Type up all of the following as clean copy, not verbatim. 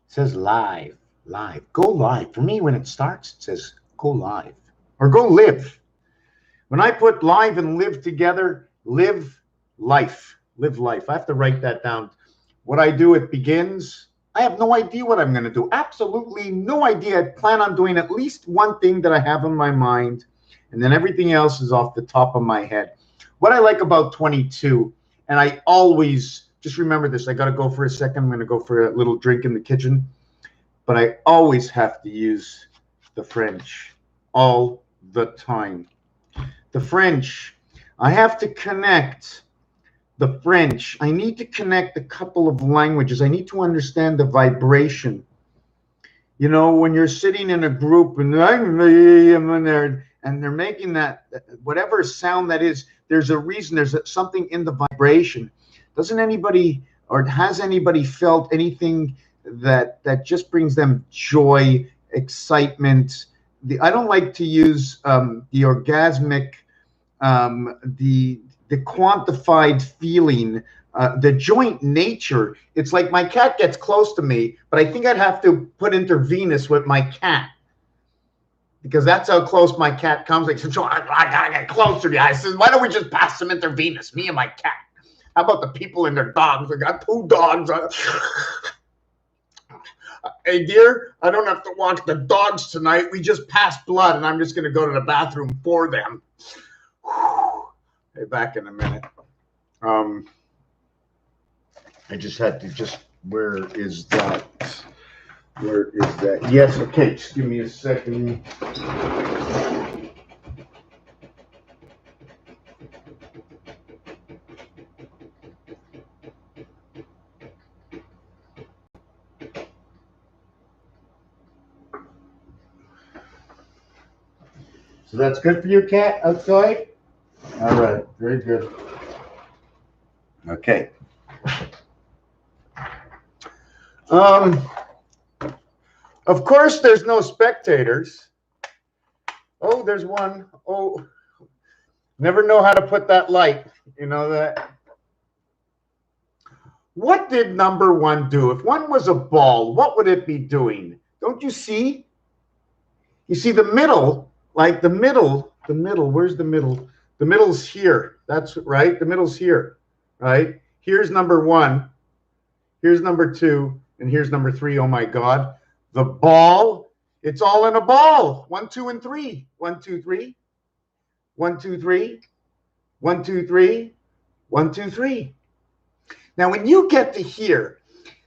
It says live, live. Go live. For me, when it starts, it says go live or go live. When I put live and live together, live life. Live life. I have to write that down. What I do, it begins. I have no idea what I'm going to do. Absolutely no idea. I plan on doing at least one thing that I have in my mind, and then everything else is off the top of my head. What I like about 22, and I always, just remember this, I got to go for a second. I'm going to go for a little drink in the kitchen, but I always have to use the French all the time. The French, I have to connect the French. I need to connect a couple of languages. I need to understand the vibration. You know, when you're sitting in a group and they're making that, whatever sound that is, there's a reason, there's something in the vibration. Doesn't anybody, or has anybody felt anything that just brings them joy, excitement? I don't like to use the orgasmic, the quantified feeling, the joint nature. It's like my cat gets close to me, but I think I'd have to put intravenous with my cat, because that's how close my cat comes. Like, so I gotta get closer to you. I says, why don't we just pass some intravenous, me and my cat? How about the people and their dogs? I got 2 dogs. Hey, dear, I don't have to watch the dogs tonight. We just passed blood, and I'm just going to go to the bathroom for them. Hey, back in a minute. I just had to where is that? Where is that? Yes, okay, just give me a second. So that's good for your cat outside? All right, very good. Okay. Of course, there's no spectators. Oh, there's one. Oh, never know how to put that light. You know that. What did number 1 do? If 1 was a ball, what would it be doing? Don't you see? You see the middle, like the middle, where's the middle? The middle's here. That's right. The middle's here, right? Here's number 1. Here's number 2. And here's number 3. Oh, my God. The ball, it's all in a ball. 1, 2, and 3. 1, 2, 3. 1, 2, 3. 1, 2, 3. 1, 2, 3. Now, when you get to here,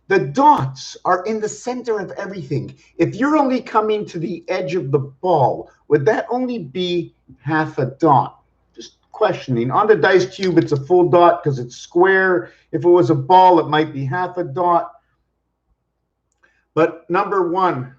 the dots are in the center of everything. If you're only coming to the edge of the ball, would that only be half a dot? Just questioning. On the dice cube, it's a full dot because it's square. If it was a ball, it might be half a dot. But number one,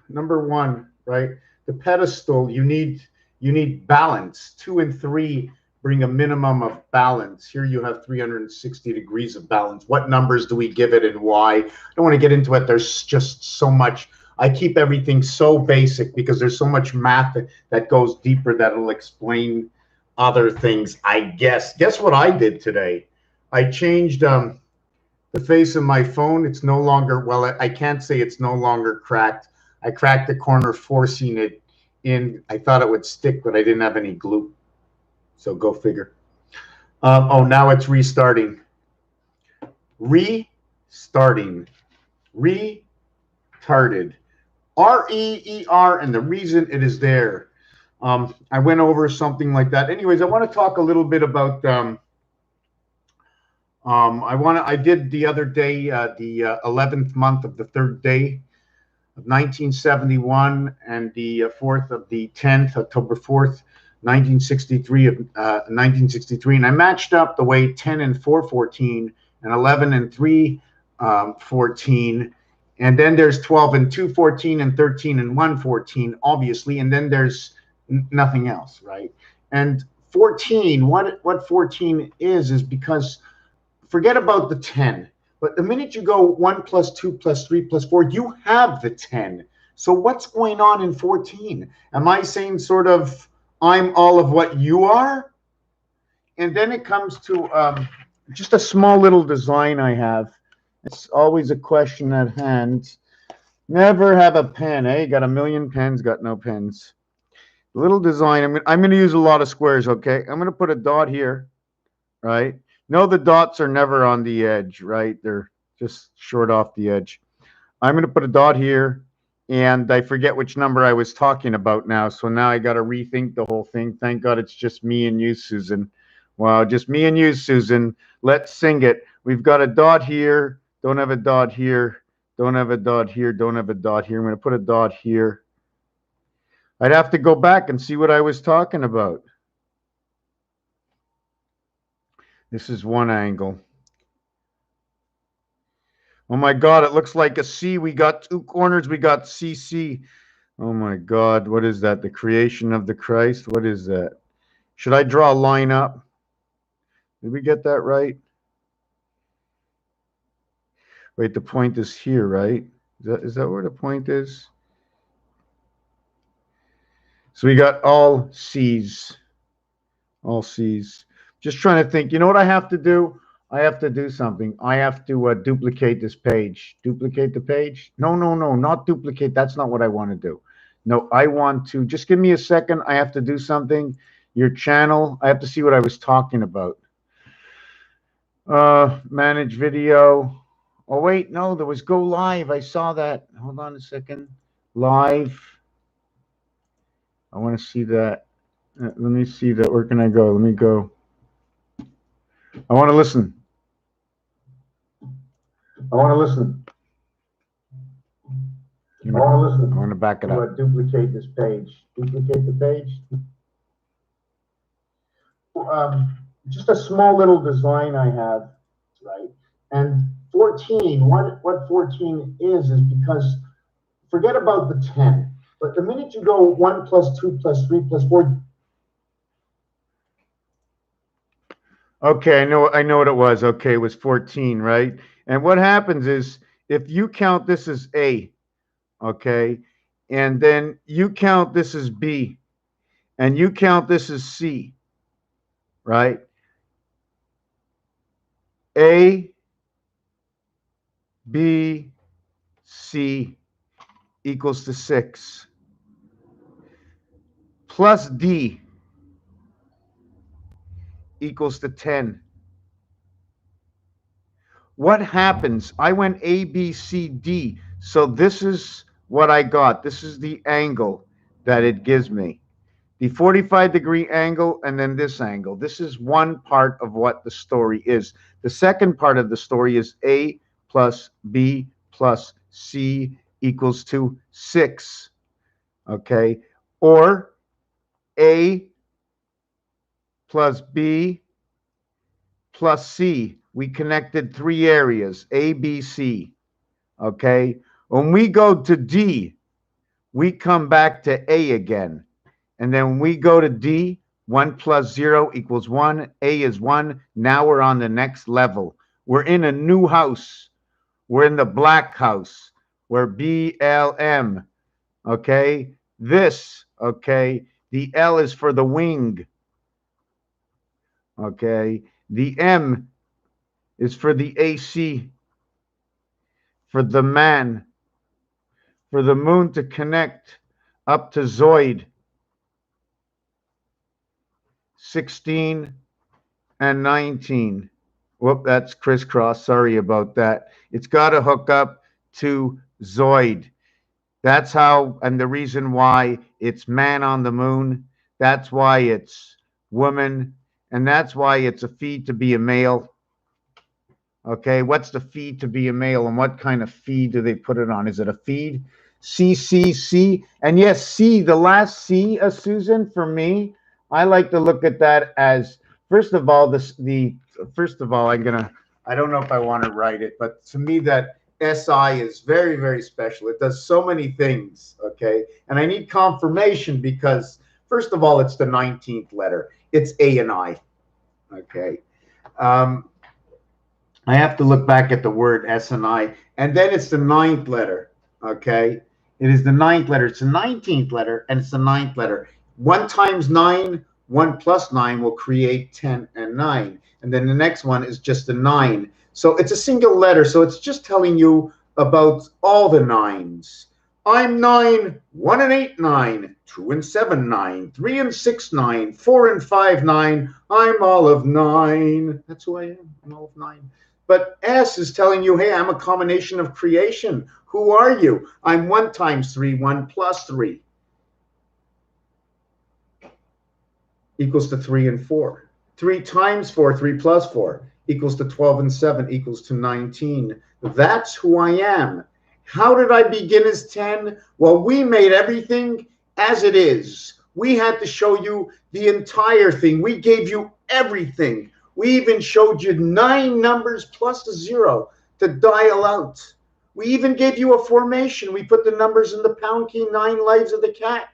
right? The pedestal, you need balance. 2 and 3 bring a minimum of balance. Here you have 360 degrees of balance. What numbers do we give it and why? I don't want to get into it. There's just so much. I keep everything so basic because there's so much math that goes deeper that'll explain other things, I guess. Guess what I did today? I changed the face of my phone. It's no longer, well, I can't say it's no longer cracked. I cracked the corner, forcing it in. I thought it would stick, but I didn't have any glue. So go figure. Oh, now it's restarting. Restarting. Retarded. R-E-E-R, and the reason it is there. I went over something like that. Anyways, I want to talk a little bit about I did the other day the 11th month of the 3rd day of 1971 and the 4th of the 10th, October 4th, 1963 of 1963, and I matched up the way 10 and 4 14 and 11 and 3 14, and then there's 12 and 2 14 and 13 and 1 14, obviously, and then there's nothing else, right? And 14, what 14 is because forget about the 10, but the minute you go 1 plus 2 plus 3 plus 4, you have the 10. So what's going on in 14? Am I saying sort of I'm all of what you are? And then it comes to just a small little design I have. It's always a question at hand. Never have a pen, eh? Got a million pens, got no pens. Little design. I'm gonna use a lot of squares, okay? I'm gonna put a dot here, right? No, the dots are never on the edge, right? They're just short off the edge. I'm gonna put a dot here, and I forget which number I was talking about now. So now I gotta rethink the whole thing. Thank God it's just me and you, Susan. Wow, just me and you, Susan. Let's sing it. We've got a dot here. Don't have a dot here. Don't have a dot here. Don't have a dot here. I'm gonna put a dot here. I'd have to go back and see what I was talking about. This is one angle. Oh my God, it looks like a C. We got two corners. We got CC. Oh my God, what is that? The creation of the Christ? What is that? Should I draw a line up? Did we get that right? Wait, the point is here, right? Is that where the point is? So we got all C's. All C's. Just trying to think. You know what I have to do? I have to do something. I have to duplicate this page. Duplicate the page? No, no, no, not duplicate. That's not what I want to do. No, I want to, just give me a second. I have to do something. Your channel, I have to see what I was talking about. Manage video. Oh, wait, no, there was go live. I saw that. Hold on a second. Live. I want to see that. Let me see that. Where can I go? Let me go. I want to listen. I want to listen. I want to listen. I want to back it up. Duplicate this page. Duplicate the page. Just a small little design I have, right? And 14, what 14 is because forget about the 10. But the minute you go 1 plus 2 plus 3 plus 4. Okay, I know what it was. Okay, it was 14, right? And what happens is if you count this as A, okay, and then you count this as B, and you count this as C, right? A, B, C equals to 6 plus D equals to 10. What happens? I went A, B, C, D. So this is what I got. This is the angle that it gives me. The 45-degree angle and then this angle. This is one part of what the story is. The second part of the story is A plus B plus C equals to 6. Okay? Or A plus B plus C. We connected 3 areas, A, B, C. Okay? When we go to D, we come back to A again. And then when we go to D, 1 plus 0 equals 1. A is 1. Now we're on the next level. We're in a new house. We're in the black house. We're BLM. Okay? This, okay? The L is for the wing. Okay? The M is for the AC. For the man. For the moon to connect up to Zoid. 16 and 19. Whoop, that's crisscross. Sorry about that. It's got to hook up to Zoid. That's how, and the reason why it's man on the moon. That's why it's woman. And that's why it's a feed to be a male. Okay, what's the feed to be a male, and what kind of feed do they put it on? Is it a feed? C, C, C. And yes, C, the last C, Susan, for me, I like to look at that as, first of all, I don't know if I want to write it, but to me that SI is very, very special. It does so many things, okay? And I need confirmation because, first of all, it's the 19th letter. It's A and I, okay? I have to look back at the word S and I, and then it's the 9th letter, okay? It is the 9th letter. It's the 19th letter, and it's the 9th letter. 1 times 9, 1 plus 9 will create 10 and 9. And then the next one is just a 9. So it's a single letter. So it's just telling you about all the nines. I'm 9, 1 and 8, 9, 2 and 7, 9, 3 and 6, 9, 4 and 5, 9. I'm all of 9. That's who I am. I'm all of 9. But S is telling you, hey, I'm a combination of creation. Who are you? I'm 1 times 3, 1 plus 3 equals to 3 and 4. 3 times 4, 3 plus 4 equals to 12 and 7 equals to 19. That's who I am. How did I begin as 10? Well, we made everything as it is. We had to show you the entire thing. We gave you everything. We even showed you 9 numbers plus a 0 to dial out. We even gave you a formation. We put the numbers in the pound key, 9 lives of the cat.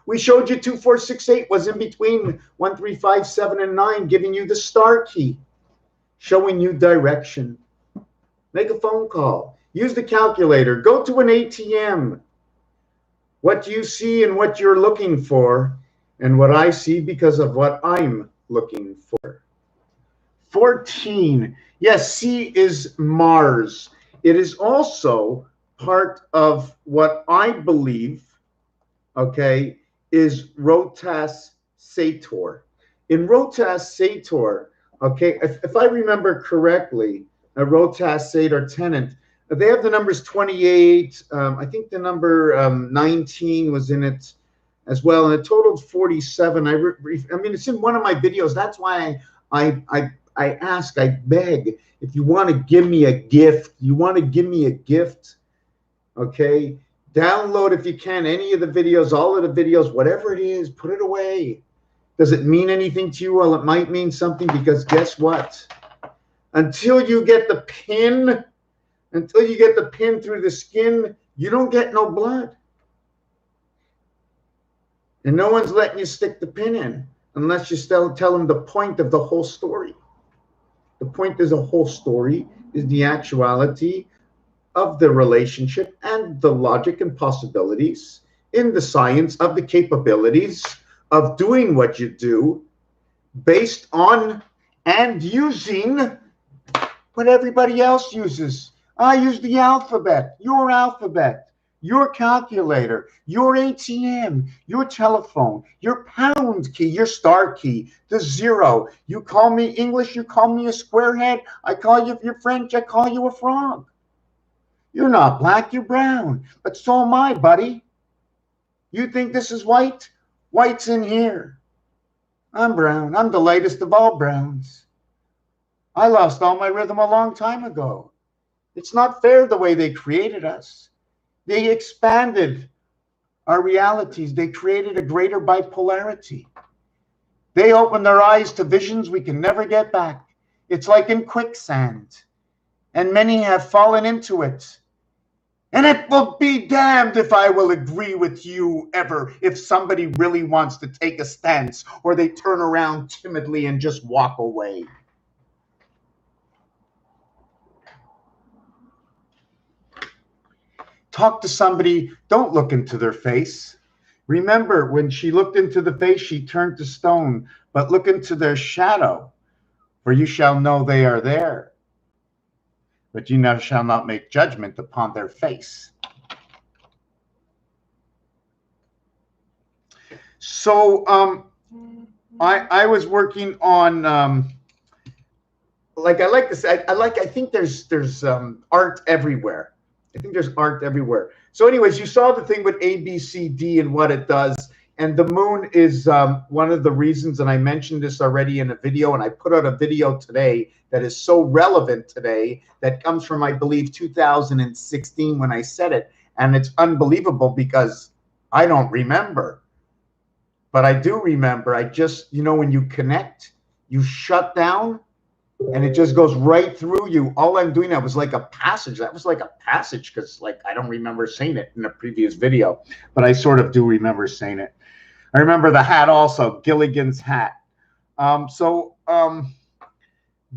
We showed you 2, 4, 6, 8 was in between 1, 3, 5, 7, and 9, giving you the star key, showing you direction. Make a phone call. Use the calculator. Go to an ATM. What you see and what you're looking for, and what I see because of what I'm looking for. 14. Yes, C is Mars. It is also part of what I believe, okay, is Rotas Sator. In Rotas Sator, okay, if I remember correctly, a Rotas Sator tenant, they have the numbers 28. I think the number 19 was in it as well, and it totaled 47. I mean, it's in one of my videos. That's why I ask, I beg, if you want to give me a gift, okay, download if you can any of the videos, all of the videos, whatever it is, put it away. Does it mean anything to you? Well, it might mean something, because guess what? Until you get the pin through the skin, you don't get no blood. And no one's letting you stick the pin in unless you still tell them the point of the whole story. The point is, a whole story is the actuality of the relationship and the logic and possibilities in the science of the capabilities of doing what you do based on and using what everybody else uses. I use the alphabet, your calculator, your ATM, your telephone, your pound key, your star key, the 0. You call me English, you call me a squarehead. I call you, if you're French, I call you a frog. You're not black, you're brown. But so am I, buddy. You think this is white? White's in here. I'm brown. I'm the lightest of all browns. I lost all my rhythm a long time ago. It's not fair the way they created us. They expanded our realities. They created a greater bipolarity. They opened their eyes to visions we can never get back. It's like in quicksand, and many have fallen into it. And it will be damned if I will agree with you ever, if somebody really wants to take a stance, or they turn around timidly and just walk away. Talk to somebody, don't look into their face. Remember, when she looked into the face, she turned to stone, but look into their shadow, for you shall know they are there. But you shall not make judgment upon their face. So I was working on like I like to say, I think there's art everywhere. I think there's art everywhere. So anyways, you saw the thing with A, B, C, D and what it does. And the moon is one of the reasons, and I mentioned this already in a video, and I put out a video today that is so relevant today, that comes from, I believe, 2016 when I said it. And it's unbelievable because I don't remember. But I do remember. I just, you know, when you connect, you shut down, and it just goes right through you. All I'm doing, that was like a passage. That was like a passage, because like I don't remember saying it in a previous video, but I sort of do remember saying it. I remember the hat also, Gilligan's hat.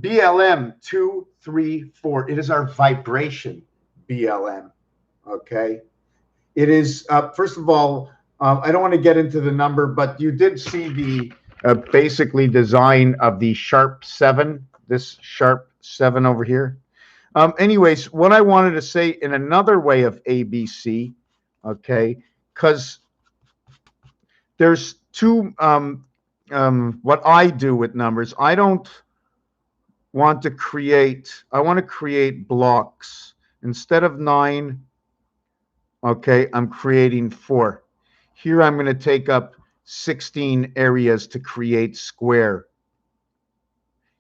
BLM 234. It is our vibration, BLM. Okay. It is, first of all, I don't want to get into the number, but you did see the basically design of the Sharp 7, this Sharp 7 over here. Anyways, what I wanted to say in another way of ABC, okay, because there's two, what I do with numbers, I don't want to create, I want to create blocks. Instead of 9, okay, I'm creating 4. Here I'm going to take up 16 areas to create square.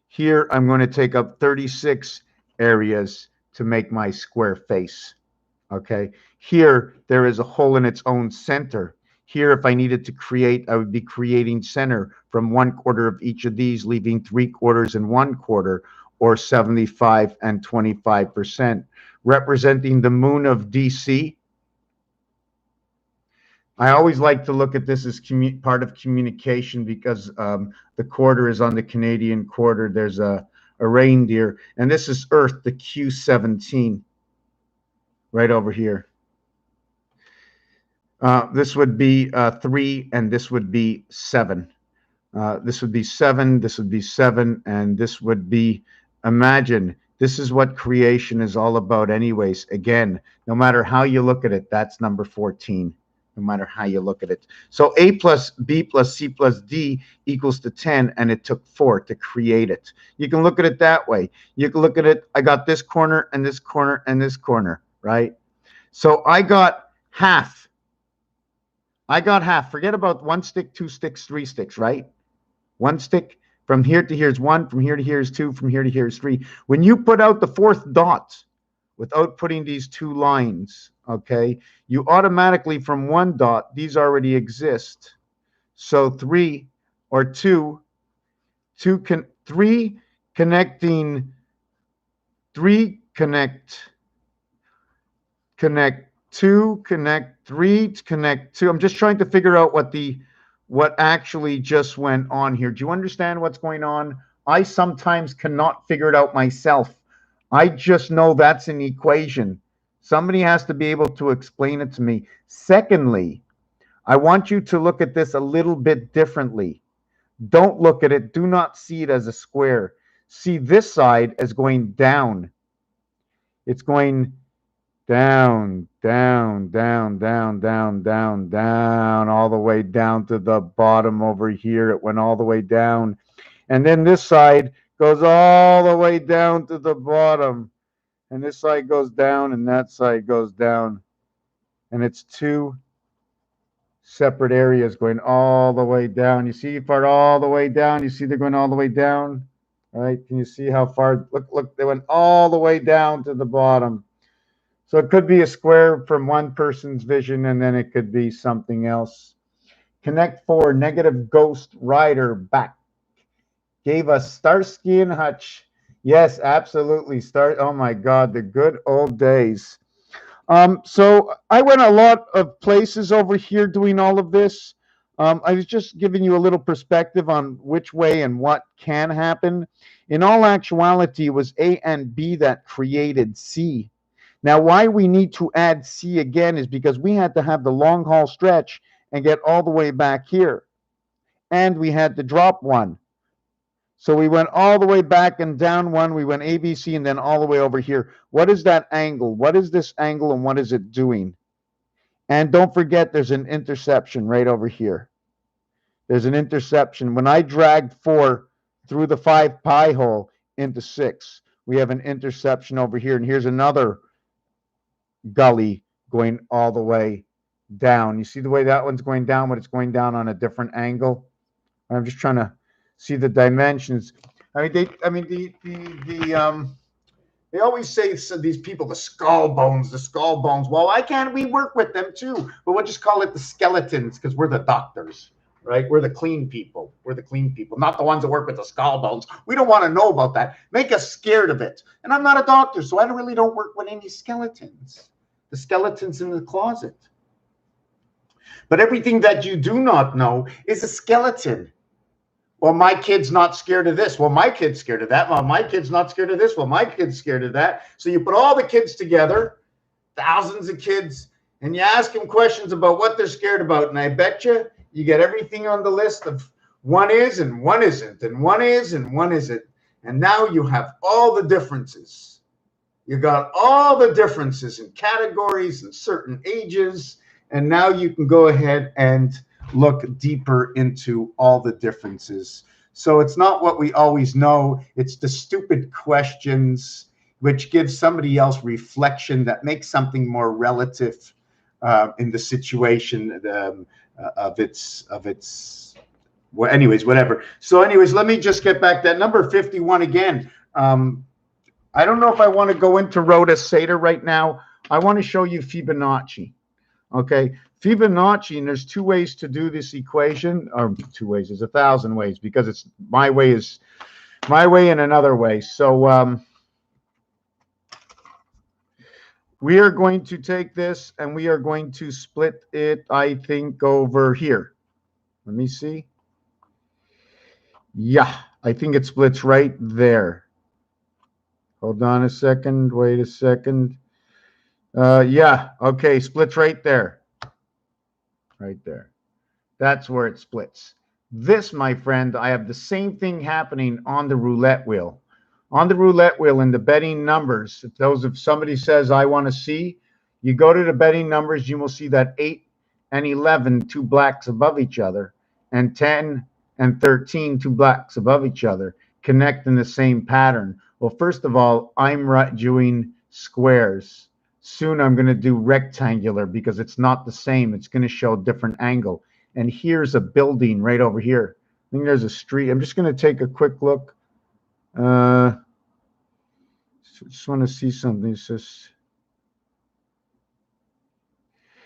Here I'm going to take up 36 areas to make my square face. Okay, here there is a hole in its own center. Here, if I needed to create, I would be creating center from 1/4 of each of these, leaving 3/4 and 1/4, or 75 and 25%, representing the moon of DC. I always like to look at this as part of communication, because the quarter is on the Canadian quarter. There's a reindeer, and this is Earth, the Q17, right over here. This would be 3, and this would be 7. This would be 7, this would be 7, and this would be, imagine, this is what creation is all about anyways. Again, no matter how you look at it, that's number 14, no matter how you look at it. So A plus B plus C plus D equals to 10, and it took 4 to create it. You can look at it that way. You can look at it, I got this corner and this corner and this corner, right? So I got half. I got half. Forget about 1 stick, 2 sticks, 3 sticks, right? 1 stick, from here to here is 1, from here to here is 2, from here to here is 3. When you put out the 4th dot without putting these 2 lines, okay, you automatically, from 1 dot, these already exist. So 3 or 2, 3 connecting, 3 connect 2, connect 3, connect 2. I'm just trying to figure out what actually just went on here. Do you understand what's going on? I sometimes cannot figure it out myself. I just know that's an equation. Somebody has to be able to explain it to me. Secondly, I want you to look at this a little bit differently. Don't look at it, do not see it as a square. See this side as going down. It's going down, down, down, down, down, down, down, all the way down to the bottom over here. It went all the way down. And then this side goes all the way down to the bottom. And this side goes down, and that side goes down. And it's 2 separate areas going all the way down. You see far all the way down? You see they're going all the way down? All right, can you see how far? Look, they went all the way down to the bottom. So it could be a square from one person's vision, and then it could be something else. Connect 4, negative ghost rider back. Gave us Starsky and Hutch. Yes, absolutely. Oh my God, the good old days. So I went a lot of places over here doing all of this. I was just giving you a little perspective on which way and what can happen. In all actuality, it was A and B that created C. Now, why we need to add C again is because we had to have the long haul stretch and get all the way back here. And we had to drop 1. So we went all the way back and down 1. We went ABC and then all the way over here. What is that angle? What is this angle, and what is it doing? And don't forget, there's an interception right over here. There's an interception. When I dragged 4 through the 5 pi hole into 6, we have an interception over here. And here's another gully going all the way down. You see the way that one's going down, but it's going down on a different angle. I'm just trying to see the dimensions. I mean, they always say, so these people, the skull bones. Well, why can't we work with them too? But we'll just call it the skeletons, because we're the doctors, right? We're the clean people. We're the clean people, not the ones that work with the skull bones. We don't want to know about that. Make us scared of it. And I'm not a doctor, so I don't work with any skeletons. The skeletons in the closet. But everything that you do not know is a skeleton. Well, my kid's not scared of this. Well, my kid's scared of that. Well, my kid's not scared of this. Well, my kid's scared of that. So you put all the kids together, thousands of kids, and you ask them questions about what they're scared about. And I bet you get everything on the list of one is and one isn't, and one is and one isn't. And now you have all the differences. You got all the differences in categories and certain ages. And now you can go ahead and look deeper into all the differences. So it's not what we always know. It's the stupid questions, which gives somebody else reflection that makes something more relative in the situation of its. Well, anyways, whatever. So anyways, let me just get back that number 51 again. I don't know if I want to go into Rota Seder right now. I want to show you Fibonacci. Okay, Fibonacci, and there's two ways to do this equation, or two ways, there's 1,000 ways, because it's my way and another way. So we are going to take this and we are going to split it, I think, over here. Let me see. Yeah, I think it splits right there. Hold on a second. Wait a second. Yeah, okay, splits right there. Right there. That's where it splits. This, my friend, I have the same thing happening on the roulette wheel. On the roulette wheel in the betting numbers, if somebody says, I want to see, you go to the betting numbers, you will see that 8 and 11, two blacks above each other, and 10 and 13, two blacks above each other, connect in the same pattern. Well, first of all, I'm doing squares. Soon I'm going to do rectangular because it's not the same. It's going to show a different angle. And here's a building right over here. I think there's a street. I'm just going to take a quick look. Just want to see something. It's just,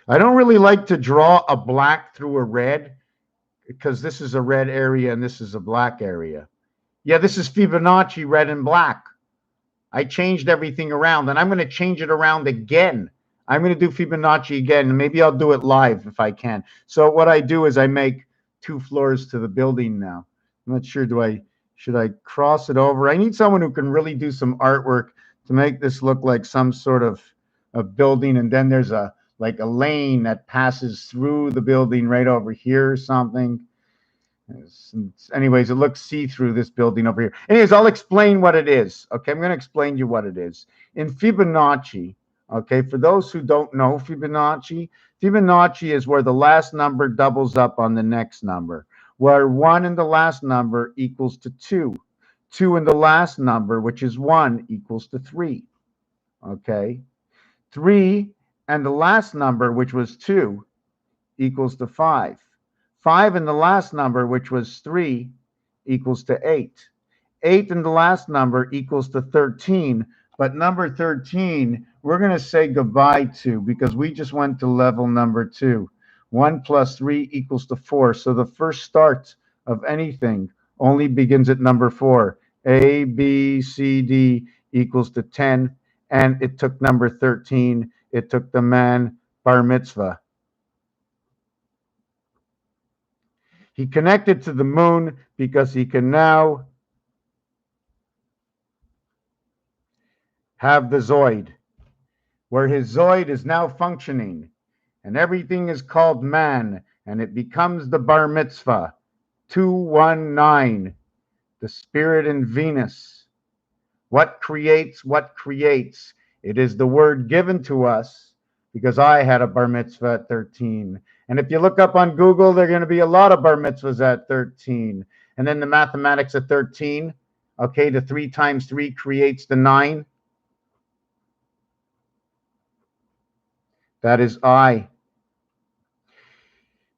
I don't really like to draw a black through a red because this is a red area and this is a black area. Yeah, this is Fibonacci, red and black. I changed everything around, and I'm going to change it around again. I'm going to do Fibonacci again, and maybe I'll do it live if I can. So what I do is I make 2 floors to the building now. I'm not sure, should I cross it over? I need someone who can really do some artwork to make this look like some sort of a building, and then there's like a lane that passes through the building right over here or something. Anyways, it looks see-through, this building over here. Anyways, I'll explain what it is. Okay, I'm going to explain to you what it is. In Fibonacci, okay, for those who don't know Fibonacci, Fibonacci is where the last number doubles up on the next number, where 1 in the last number equals to 2. 2 in the last number, which is 1, equals to 3. Okay? 3 and the last number, which was 2, equals to 5. 5 in the last number, which was 3, equals to 8. 8 in the last number equals to 13. But number 13, we're going to say goodbye to because we just went to level number 2. 1 plus 3 equals to 4. So the first start of anything only begins at number 4. A, B, C, D equals to 10. And it took number 13. It took the man bar mitzvah. He connected to the moon because he can now have the Zoid, where his Zoid is now functioning, and everything is called man, and it becomes the bar mitzvah. 219, the spirit in Venus. What creates? What creates? It is the word given to us because I had a bar mitzvah at 13. And if you look up on Google, there are going to be a lot of bar mitzvahs at 13. And then the mathematics at 13. Okay, the 3 times 3 creates the 9. That is I.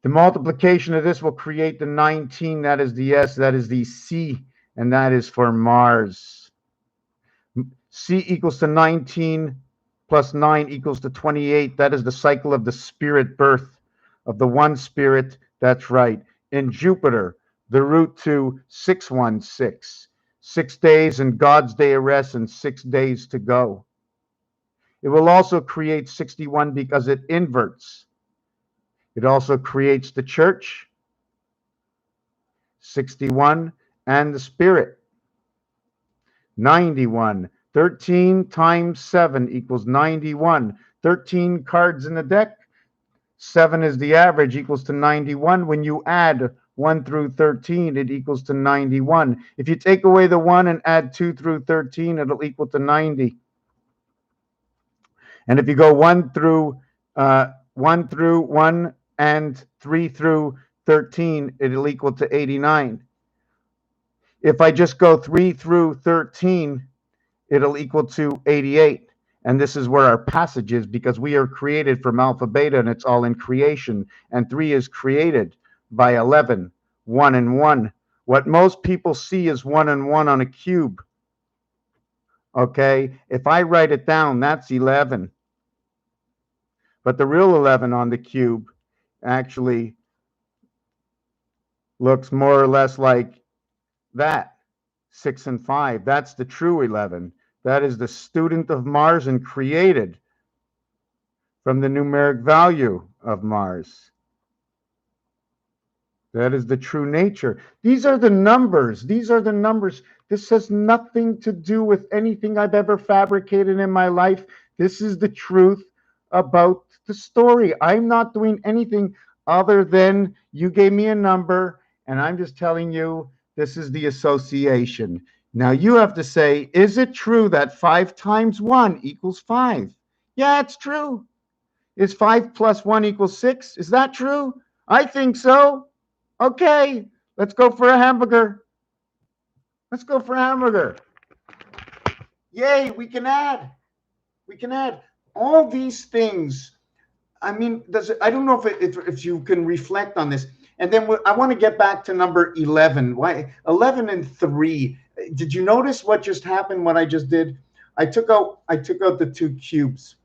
The multiplication of this will create the 19. That is the S. That is the C. And that is for Mars. C equals to 19 plus 9 equals to 28. That is the cycle of the spirit birth of the one spirit. That's right. In Jupiter, the root to 616. 6 days and God's day of rest and 6 days to go. It will also create 61 because it inverts. It also creates the church, 61, and the spirit, 91. 13 times 7 equals 91. 13 cards in the deck. 7 is the average, equals to 91. When you add 1 through 13, it equals to 91. If you take away the 1 and add 2 through 13, it'll equal to 90. And if you go 1 through 1 and 3 through 13, it'll equal to 89. If I just go 3 through 13, it'll equal to 88. And this is where our passage is, because we are created from alpha beta, and it's all in creation. And 3 is created by 11, 1 and 1. What most people see is 1 and 1 on a cube. Okay, if I write it down, that's 11. But the real 11 on the cube actually looks more or less like that, 6 and 5. That's the true 11. That is the student of Mars and created from the numeric value of Mars. That is the true nature. These are the numbers. These are the numbers. This has nothing to do with anything I've ever fabricated in my life. This is the truth about the story. I'm not doing anything other than you gave me a number, and I'm just telling you this is the association. Now you have to say, is it true that 5 times 1 equals 5? Yeah, it's true. Is 5 plus 1 equals 6? Is that true? I think so. Okay, let's go for a hamburger. Let's go for a hamburger. Yay, we can add. We can add all these things. I mean, I don't know if you can reflect on this. And then I want to get back to number 11. Why 11 and 3? Did you notice what just happened? What I just did? I took out the 2 cubes.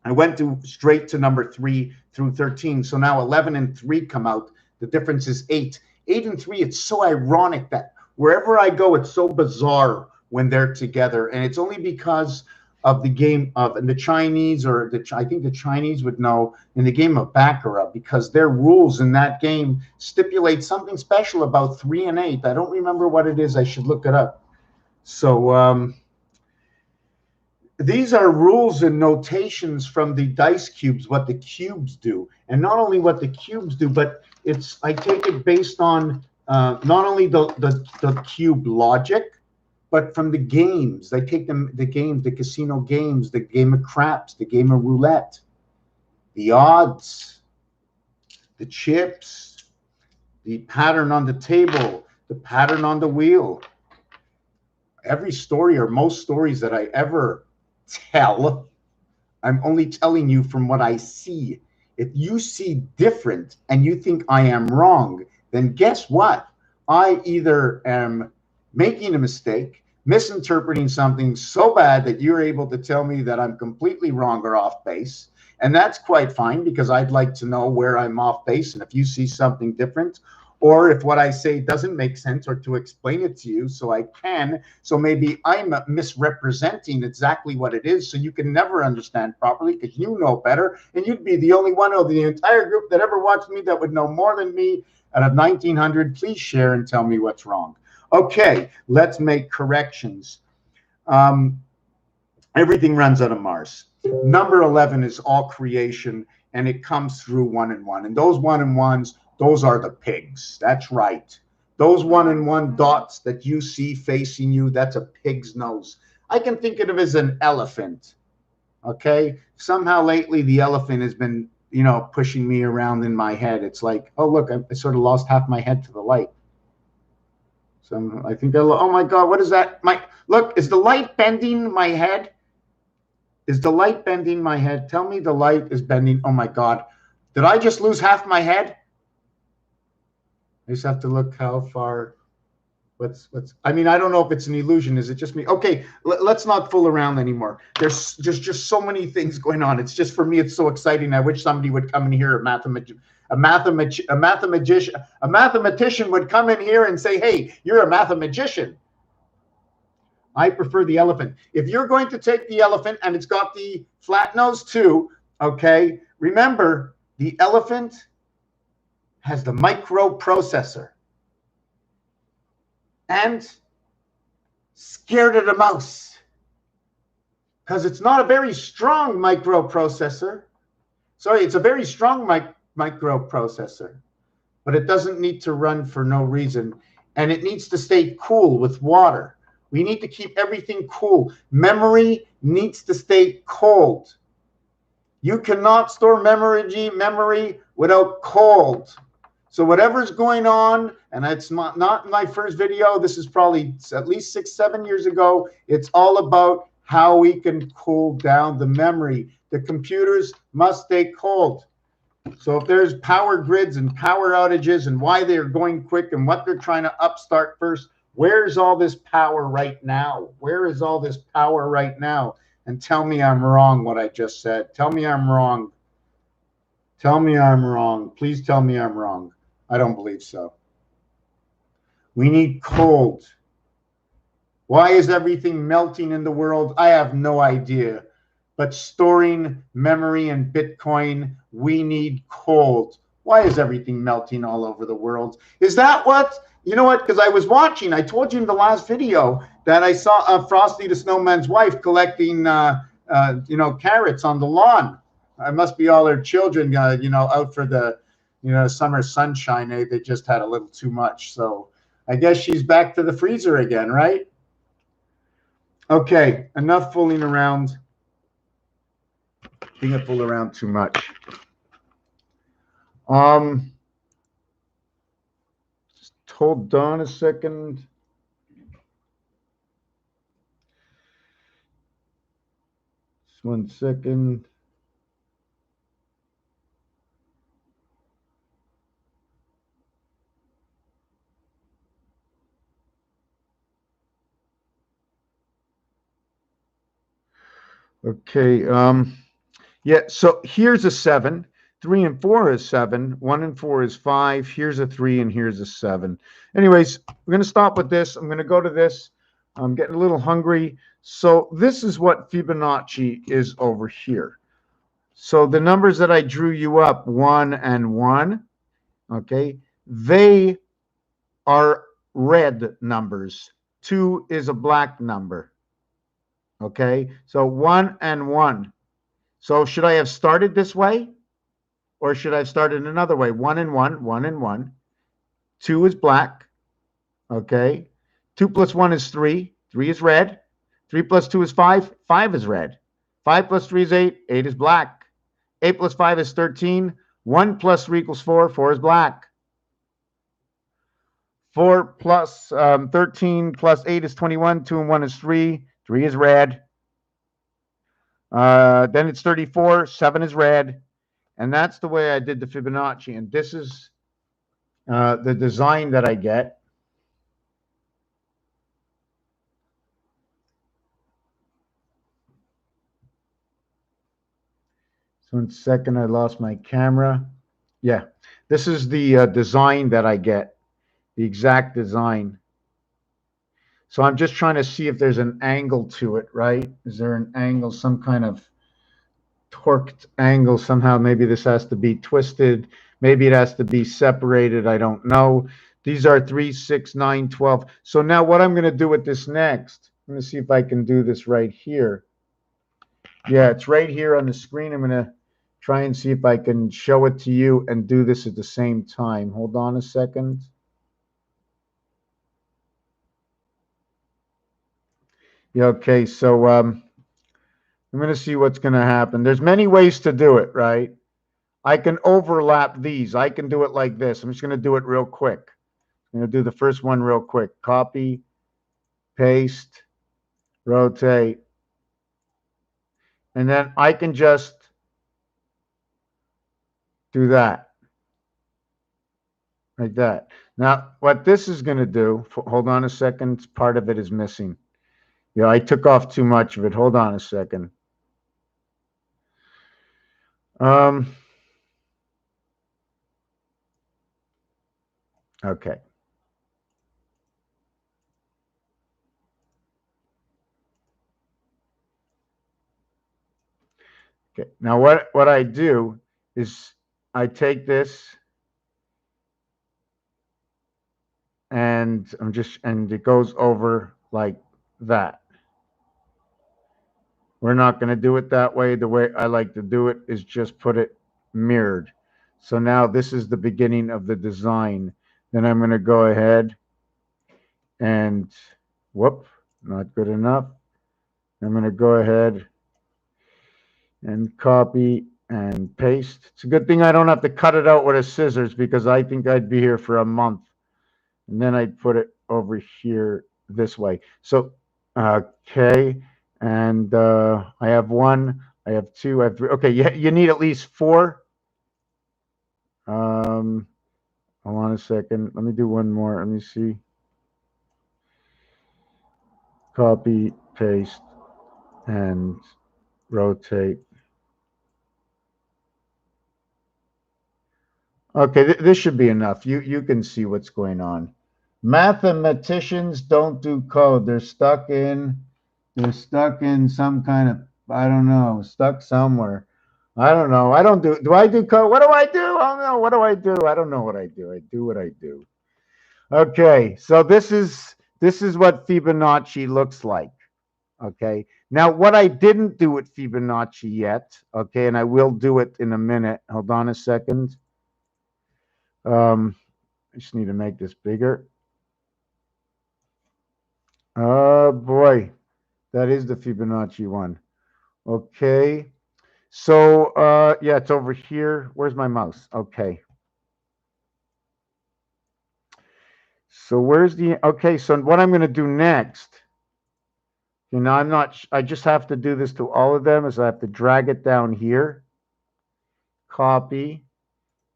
I went straight to number 3 through 13. So now 11 and 3 come out. The difference is 8. 8 and 3. It's so ironic that wherever I go, it's so bizarre when they're together, and it's only because of the game of the Chinese, or I think the Chinese would know, in the game of Baccarat, because their rules in that game stipulate something special about 3 and 8. I don't remember what it is. I should look it up. So these are rules and notations from the dice cubes, what the cubes do, and not only what the cubes do, but I take it based on not only the cube logic, but from the games. I take the games, the casino games, the game of craps, the game of roulette, the odds, the chips, the pattern on the table, the pattern on the wheel. Every story, or most stories that I ever tell, I'm only telling you from what I see. If you see different and you think I am wrong, then guess what? I either am making a mistake, misinterpreting something so bad that you're able to tell me that I'm completely wrong or off base. And that's quite fine, because I'd like to know where I'm off base, and if you see something different, or if what I say doesn't make sense, or to explain it to you so I can. So maybe I'm misrepresenting exactly what it is, so you can never understand properly because you know better, and you'd be the only one of the entire group that ever watched me that would know more than me. Out of 1900, please share and tell me what's wrong. Okay, let's make corrections. Everything runs out of Mars. Number 11 is all creation, and it comes through 1 and 1. And those 1 and 1s, those are the pigs. That's right. Those 1 and 1 dots that you see facing you, that's a pig's nose. I can think of it as an elephant. Okay? Somehow lately the elephant has been, pushing me around in my head. It's like, oh, look, I sort of lost half my head to the light. So I think, oh my God, what is that? Look, is the light bending my head? Is the light bending my head? Tell me the light is bending. Oh my God. Did I just lose half my head? I just have to look how far. I mean, I don't know if it's an illusion. Is it just me? Okay, let's not fool around anymore. There's just so many things going on. It's just, for me, it's so exciting. I wish somebody would come in here, a mathematician would come in here and say, hey, you're a mathematician. I prefer the elephant. If you're going to take the elephant, and it's got the flat nose too, okay, remember, the elephant has the microprocessor. And scared of the mouse, because it's not a very strong microprocessor. Sorry, it's a very strong microprocessor, but it doesn't need to run for no reason, and it needs to stay cool with water. We need to keep everything cool. Memory needs to stay cold. You cannot store memory without cold. So whatever's going on, and it's not my first video, this is probably at least 6, 7 years ago, it's all about how we can cool down the memory. The computers must stay cold. So if there's power grids and power outages and why they're going quick and what they're trying to upstart first, where's all this power right now? Where is all this power right now? And tell me I'm wrong what I just said. Tell me I'm wrong. Tell me I'm wrong. Please tell me I'm wrong. I don't believe so. We need cold. Why is everything melting in the world? I have no idea. But storing memory and Bitcoin, we need cold. Why is everything melting all over the world? Is that what? You know what? Because I was watching. I told you in the last video that I saw Frosty the Snowman's wife collecting, carrots on the lawn. It must be all her children, out for the, summer sunshine. They just had a little too much. So I guess she's back to the freezer again, right? Okay, enough fooling around. I think I fool around too much. Just hold on a second. Just 1 second. Okay, yeah, so here's a 7. 3 and 4 is 7. 1 and 4 is 5. Here's a 3 and here's a 7. Anyways, we're going to stop with this. I'm going to go to this. I'm getting a little hungry. So this is what Fibonacci is over here. So the numbers that I drew you up, 1 and 1, okay, they are red numbers. 2 is a black number. Okay, so 1 and 1. So should I have started this way? Or should I have started another way? 1 and 1, 1 and 1. 2 is black. Okay. 2 plus 1 is 3. 3 is red. 3 plus 2 is 5. 5 is red. 5 plus 3 is 8. 8 is black. 8 plus 5 is 13. 1 plus 3 equals 4. 4 is black. 4 plus 13 plus 8 is 21. 2 and 1 is 3. 3 is red. Then it's 34. 7 is red. And that's the way I did the Fibonacci. And this is the design that I get. So in a second, I lost my camera. Yeah, this is the design that I get, the exact design. So I'm just trying to see if there's an angle to it, right? Is there an angle, some kind of torqued angle somehow? Maybe this has to be twisted. Maybe it has to be separated. I don't know. These are 3, 6, 9, 12. So now what I'm going to do with this next, I'm going to see if I can do this right here. Yeah, it's right here on the screen. I'm going to try and see if I can show it to you and do this at the same time. Hold on a second. Yeah, okay, so I'm going to see what's going to happen. There's many ways to do it, right? I can overlap these. I can do it like this. I'm just going to do it real quick. I'm going to do the first one real quick. Copy, paste, rotate. And then I can just do that. Like that. Now, what this is going to do, hold on a second. Part of it is missing. Yeah, I took off too much of it. Hold on a second. Okay. Okay. Now what I do is I take this and and it goes over like that. We're not going to do it that way. The way I like to do it is just put it mirrored. So now this is the beginning of the design. Then I'm going to go ahead and, whoop, not good enough. I'm going to go ahead and copy and paste. It's a good thing I don't have to cut it out with a scissors because I think I'd be here for a month. And then I'd put it over here this way. So, okay. And I have 1, I have 2, I have 3. Okay, you need at least 4. Hold on a second. Let me do one more. Let me see. Copy, paste, and rotate. Okay, this should be enough. You can see what's going on. Mathematicians don't do code. They're stuck in some kind of, I don't know, stuck somewhere. I don't know. I don't do I do code? What do I do? I don't know. What do I do? I don't know what I do. I do what I do. Okay, so this is what Fibonacci looks like. Okay. Now, what I didn't do with Fibonacci yet, okay, and I will do it in a minute. Hold on a second. I just need to make this bigger. Oh boy, that is the Fibonacci one. Okay. So yeah, it's over here. Where's my mouse? Okay. So where's the okay, so what I'm going to do next, I'm not I just have to do this to all of them, is I have to drag it down here, copy,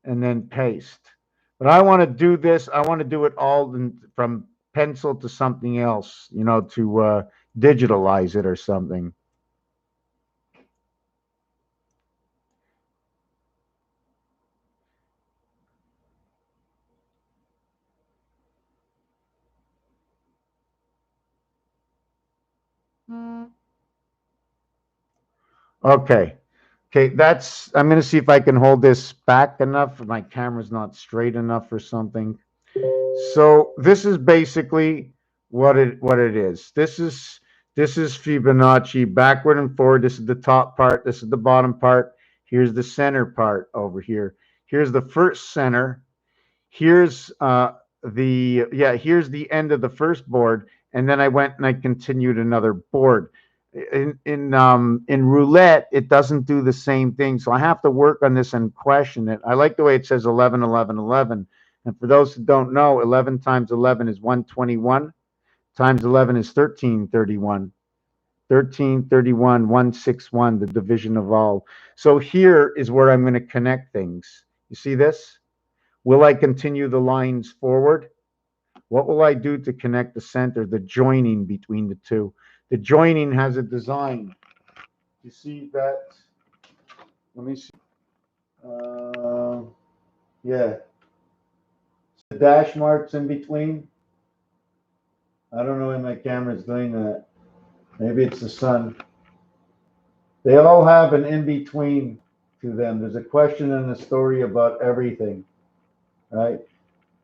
and then paste. But I want to do this. I want to do it all from pencil to something else, to digitalize it or something. Okay. Okay, I'm going to see if I can hold this back enough. If my camera's not straight enough or something. So this is basically what it is. This is Fibonacci backward and forward. This is the top part. This is the bottom part. Here's the center part over here. Here's the first center. Here's here's the end of the first board, and then I went and I continued another board. In roulette, it doesn't do the same thing, so I have to work on this and question it. I like the way it says 11, 11, 11. And for those who don't know, 11 times 11 is 121. Times 11 is 1331. 1331, 161, the division of all. So here is where I'm going to connect things. You see this? Will I continue the lines forward? What will I do to connect the center, the joining between the two? The joining has a design. You see that? Let me see. Yeah. The dash marks in between. I don't know why my camera's doing that. Maybe it's the sun. They all have an in-between to them. There's a question and a story about everything, right?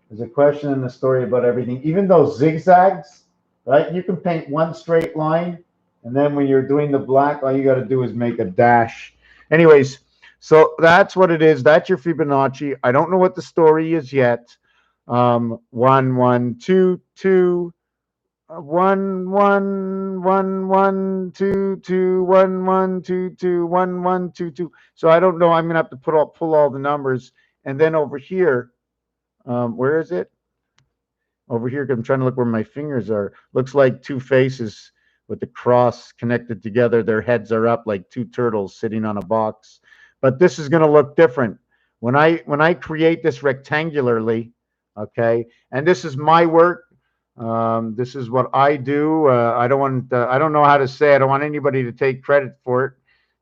There's a question and a story about everything. Even those zigzags, right? You can paint one straight line, and then when you're doing the black, all you got to do is make a dash. Anyways, so that's what it is. That's your Fibonacci. I don't know what the story is yet. 1, 1, 2, 2. 1, 1, 1, 1, 2, 2, 1, 1, 2, 2, 1, 1, 2, 2. So I don't know. I'm gonna have to pull all the numbers, and then over here, where is it? Over here, I'm trying to look where my fingers are. Looks like two faces with the cross connected together. Their heads are up like two turtles sitting on a box. But this is gonna look different when I create this rectangularly. Okay, and this is my work. This is what I do. I don't know how to say it. I don't want anybody to take credit for it.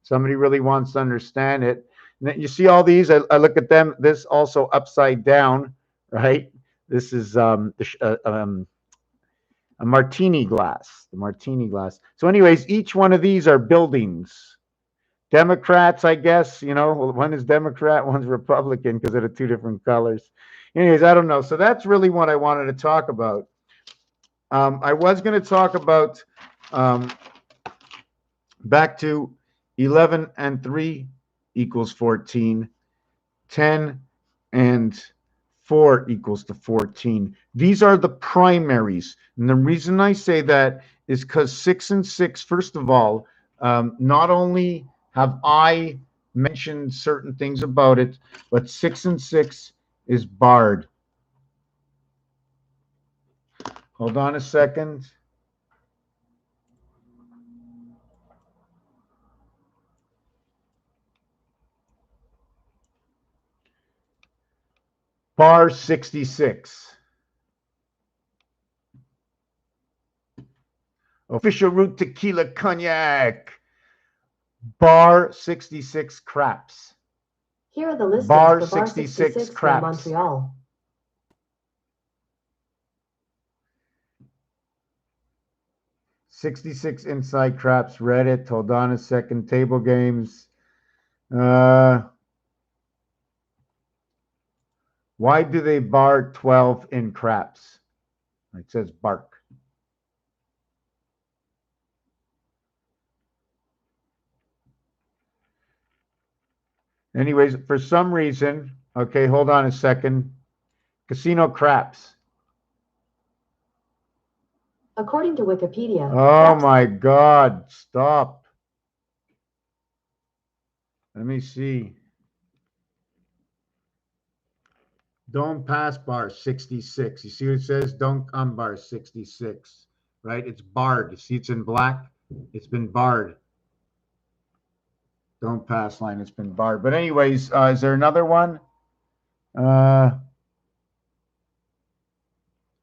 Somebody really wants to understand it. And then you see all these, I look at them, this also upside down, right? This is a martini glass, the martini glass. So anyways, each one of these are buildings. Democrats, I guess, one is Democrat, one's Republican because they're the two different colors. Anyways, I don't know. So that's really what I wanted to talk about. I was going to talk about back to 11 and 3 equals 14, 10 and 4 equals to 14. These are the primaries. And the reason I say that is because 6 and 6, first of all, not only have I mentioned certain things about it, but 6 and 6 is barred. Hold on a second. Bar 66. Official root tequila cognac. Bar 66 craps. Here are the listings bar for Bar 66 from Montreal. $66 inside craps. Reddit. Hold on a second. Table games. Why do they bar 12 in craps? It says bark. Anyways, for some reason, okay, hold on a second. Casino craps. According to Wikipedia. Oh my God, stop. Let me see. Don't pass bar 66. You see what it says? Don't come bar 66, right? It's barred. You see it's in black? It's been barred. Don't pass line. It's been barred. But anyways, is there another one?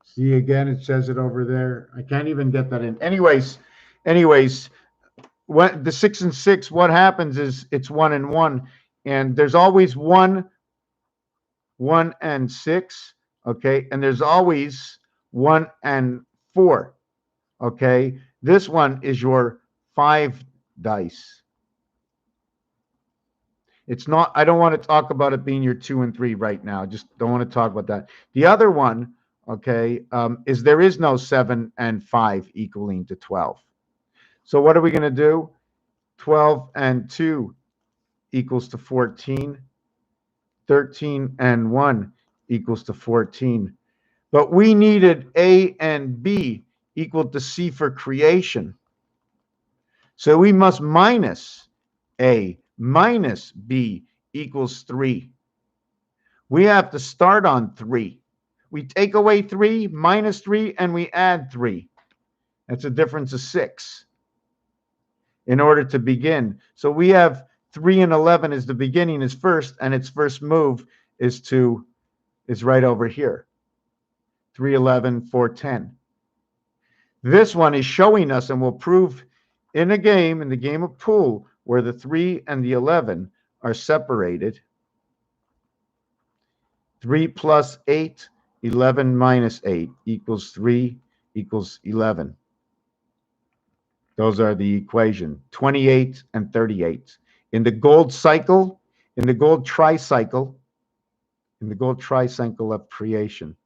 See again, it says it over there. I can't even get that in. Anyways, what the 6 and 6, what happens is it's 1 and 1, and there's always 1 and 6, okay, and there's always 1 and 4, okay. This one is your 5 dice. It's not, I don't want to talk about it being your 2 and 3 right now. Just don't want to talk about that. The other one, okay, is there is no 7 and 5 equaling to 12. So what are we going to do? 12 and 2 equals to 14. 13 and 1 equals to 14. But we needed A and B equal to C for creation. So we must minus A minus B equals 3. We have to start on 3. We take away 3, minus 3, and we add 3. That's a difference of 6 in order to begin. So we have 3 and 11 is the beginning, is first, and its first move is right over here. 3, 11, 4, 10. This one is showing us, and will prove in the game of pool, where the 3 and the 11 are separated. 3 plus 8, 11 minus 8 equals 3 equals 11. Those are the equation, 28 and 38. In the gold cycle, in the gold tricycle of creation,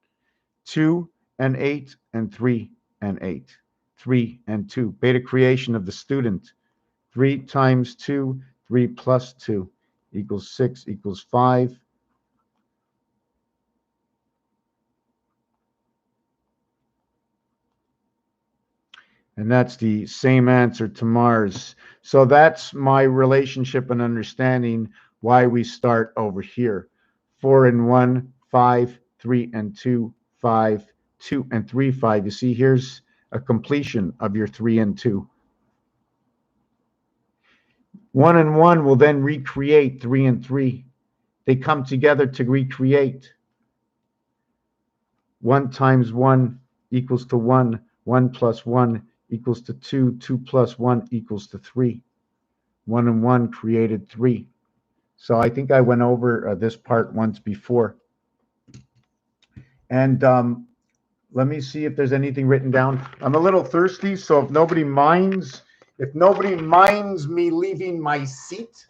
2 and 8 and 3 and 8. 3 and 2. Beta creation of the student. 3 times 2, 3 plus 2 equals 6 equals 5. And that's the same answer to Mars. So that's my relationship and understanding why we start over here. 4 and 1, 5, 3 and 2, 5, 2 and 3, 5. You see, here's a completion of your 3 and 2. 1 and 1 will then recreate 3 and 3. They come together to recreate. 1 times 1 equals to 1. 1 plus 1 equals to 2. 2 plus 1 equals to 3. 1 and 1 created 3. So I think I went over this part once before. And let me see if there's anything written down. I'm a little thirsty, so if nobody minds me leaving my seat.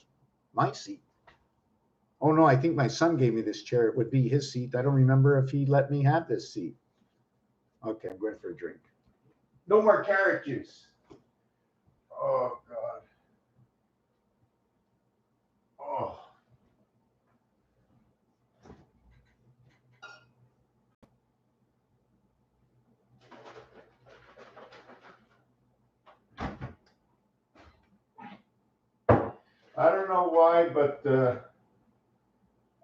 Oh no, I think my son gave me this chair. It would be his seat. I don't remember if he let me have this seat. Okay, I'm going for a drink. No more carrot juice. Oh, God. Oh. I don't know why, but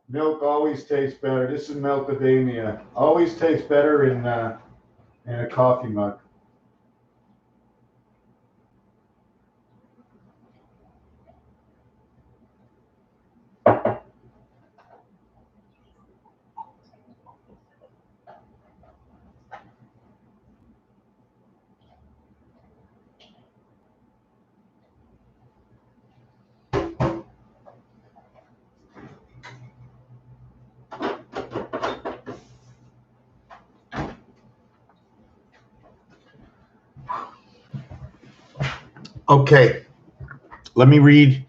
milk always tastes better. This is Milkademia. Always tastes better in a coffee mug. Okay, let me read.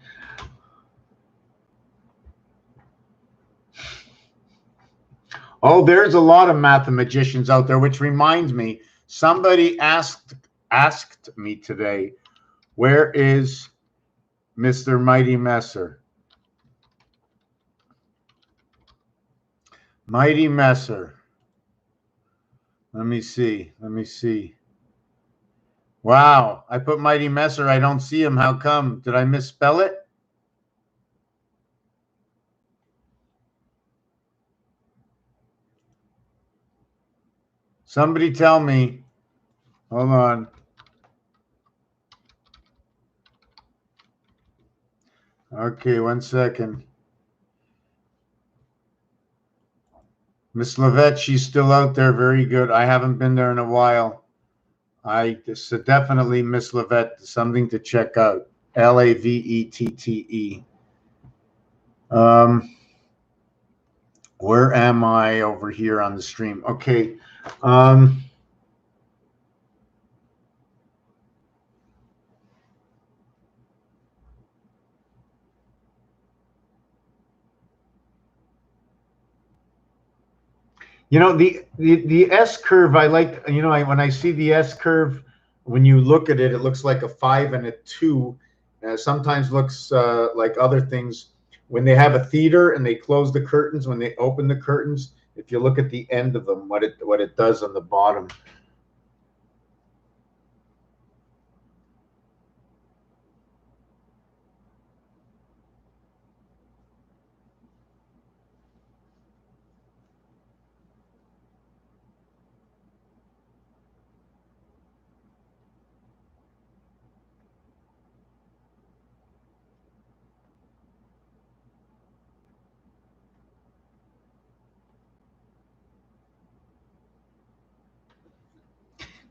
Oh, there's a lot of mathematicians out there, which reminds me, somebody asked me today, where is Mr. Mighty Messer? Mighty Messer. Let me see. Let me see. Wow, I put Mighty Messer. I don't see him. How come? Did I misspell it? Somebody tell me. Hold on. Okay, 1 second. Miss Lavette, she's still out there. Very good. I haven't been there in a while. This is definitely Miss Lavette. Something to check out. Lavette. Where am I over here on the stream? Okay. You know, the S curve, I like, you know, when I see the S curve, when you look at it, it looks like a 5 and a 2. Sometimes looks like other things. When they have a theater and they close the curtains, when they open the curtains, if you look at the end of them, what it does on the bottom.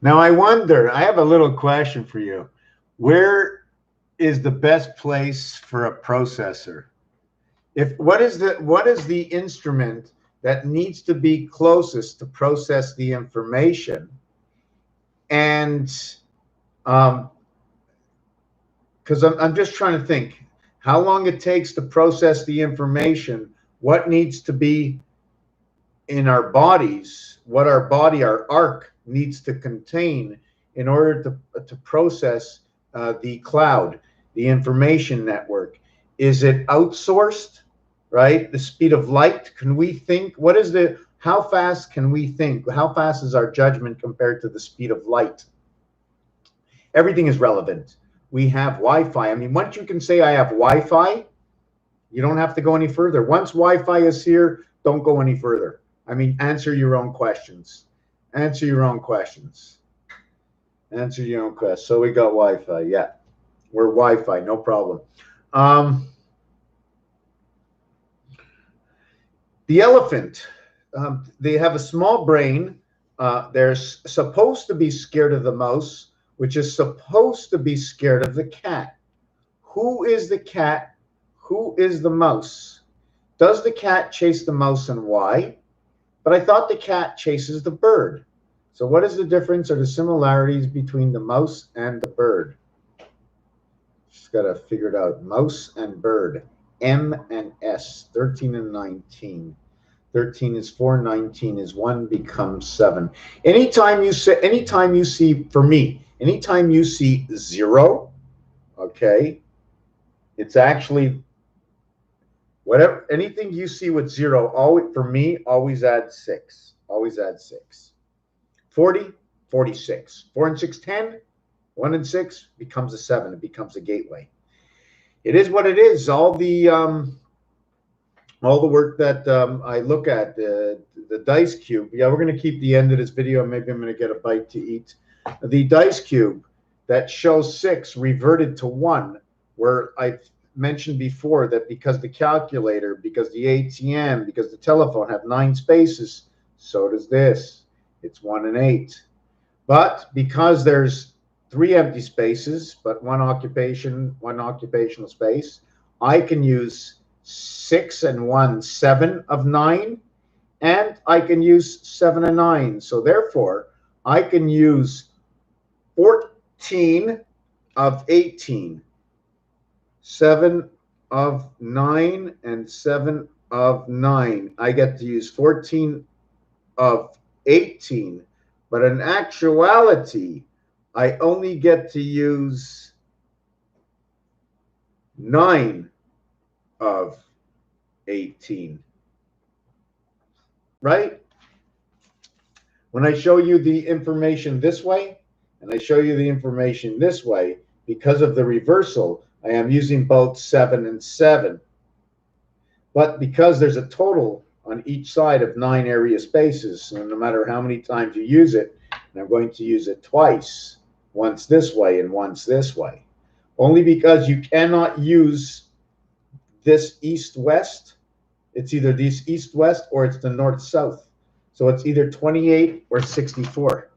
Now, I wonder, I have a little question for you. Where is the best place for a processor? What is the instrument that needs to be closest to process the information? And because I'm just trying to think how long it takes to process the information, what needs to be in our bodies, what our arc needs to contain in order to process the cloud, the information network. Is it outsourced, right? The speed of light? Can we think? How fast can we think? How fast is our judgment compared to the speed of light? Everything is relevant. We have Wi-Fi. I mean, once you can say I have Wi-Fi, you don't have to go any further. Once Wi-Fi is here, don't go any further. I mean, answer your own questions. Answer your own questions. Answer your own questions. So we got Wi-Fi. Yeah, we're Wi-Fi. No problem. The elephant, they have a small brain. They're supposed to be scared of the mouse, which is supposed to be scared of the cat. Who is the cat? Who is the mouse? Does the cat chase the mouse, and why? But I thought the cat chases the bird. So what is the difference or the similarities between the mouse and the bird? Just got to figure it out. Mouse and bird. M and S. 13 and 19. 13 is 4, 19 is 1, becomes 7. Anytime you see, for me, anytime you see 0, okay, it's actually whatever, anything you see with 0, always, for me, always add 6. Always add 6. 40, 46. 4 and 6, 10. 1 and 6 becomes a 7. It becomes a gateway. It is what it is. All the work that I look at, the dice cube. Yeah, we're going to keep the end of this video. Maybe I'm going to get a bite to eat. The dice cube that shows 6 reverted to 1, where I've mentioned before that because the calculator, because the ATM, because the telephone have 9 spaces, so does this. It's 1 and 8. But because there's 3 empty spaces, but one occupational space, I can use 6 and 1, 7 of 9, and I can use 7 and 9. So therefore, I can use 14 of 18, 7 of 9, and 7 of 9. I get to use 14 of 18, but in actuality, I only get to use 9 of 18, right? When I show you the information this way, and I show you the information this way, because of the reversal, I am using both 7 and 7. But because there's a total on each side of 9 area spaces, so no matter how many times you use it, and I'm going to use it twice, once this way and once this way, only because you cannot use this east-west. It's either this east-west or it's the north-south. So it's either 28 or 64.